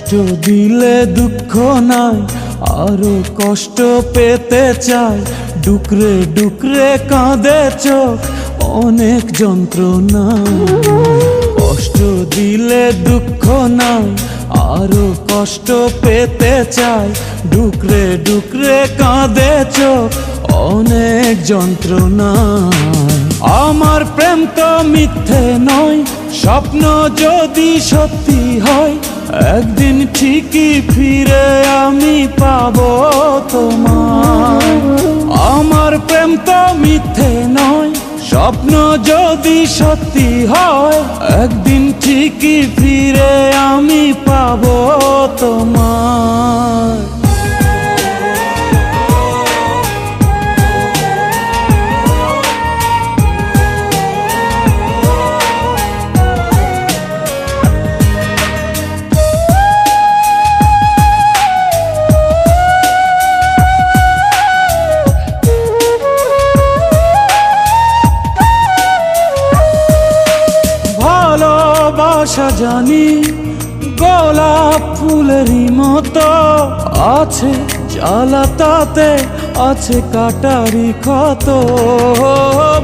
কষ্ট দিলে দুঃখ নাই, আরো কষ্ট পেতে চাই। ডুকরে ডুকরে কাঁদে চোখ, অনেক যন্ত্রণা। কষ্ট দিলে দুঃখ নাই, আরো কষ্ট পেতে চাই। ডুকরে ডুকরে কাঁদে চোখ, অনেক যন্ত্রণা। আমার প্রেম তো মিথ্যে নয়, স্বপ্ন যদি সত্যি হয়, একদিন ঠিকই ফিরে আমি পাবো তোমায়। আমার প্রেম তো মিথ্যে নয়, স্বপ্ন যদি সত্যি হয়, একদিন ঠিকই ফিরে আমি পাবো তোমায়। ভালোবাসা জানি গোলাপ ফুলেরই মতো, আছে জ্বালা তাতে আছে কাটারি ক্ষত।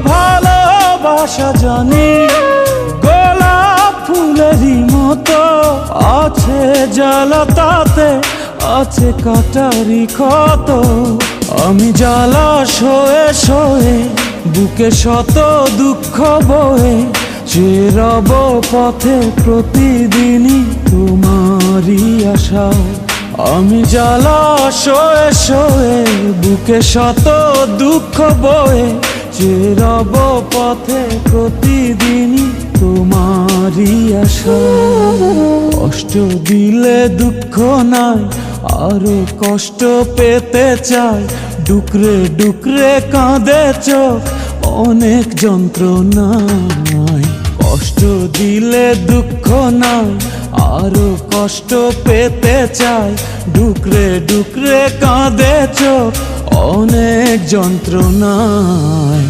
ভালোবাসা জানি গোলাপ ফুলেরই মতো, আছে জ্বালা তাতে আছে কাটারি ক্ষত। আমি জ্বালা সয়ে সয়ে বুকে শত দুঃখ বয়ে, যে রব পথে প্রতিদিনই তোমারই আশায়। আমি জ্বালা সয়ে সয়ে বুকে শত দুঃখ বয়ে, যে রব পথে প্রতিদিনই তোমারই আশায়। কষ্ট দিলে দুঃখ নাই, আরো কষ্ট পেতে চাই। ডুকরে ডুকরে কাঁদে চোখ, অনেক যন্ত্রণায়। কষ্ট দিলে দুঃখ নাই, আরো কষ্ট পেতে চাই। ডুকরে ডুকরে কাঁদে চোখ, অনেক যন্ত্রণায়।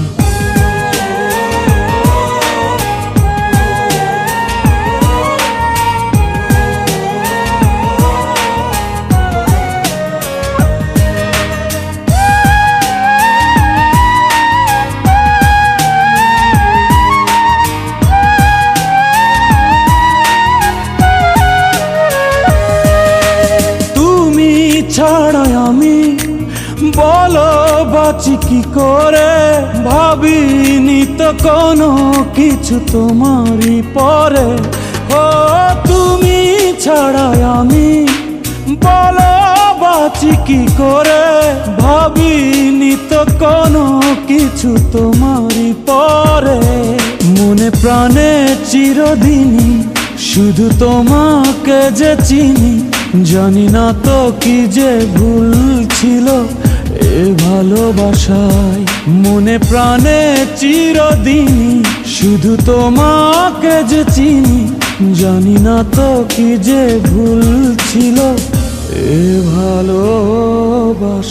ছাড়া আমি বলো বাঁচি কি করে, ভাবিনি তো কোনো কিছু তোমারই পরে। ও তুমি ছাড়া আমি বলো বাঁচি কি করে, ভাবিনি তো কোনো কিছু তোমারই পরে। মনে প্রাণে চিরদিনই শুধু তোমাকে যে চিনি, জানি না তো কি যে ভুল ছিল এ ভালোবাসায়। মনে প্রাণে চিরদিনই শুধু তোমাকে যে চিনি, জানি না তো কি যে ভুল ছিল এ ভালোবাসায়।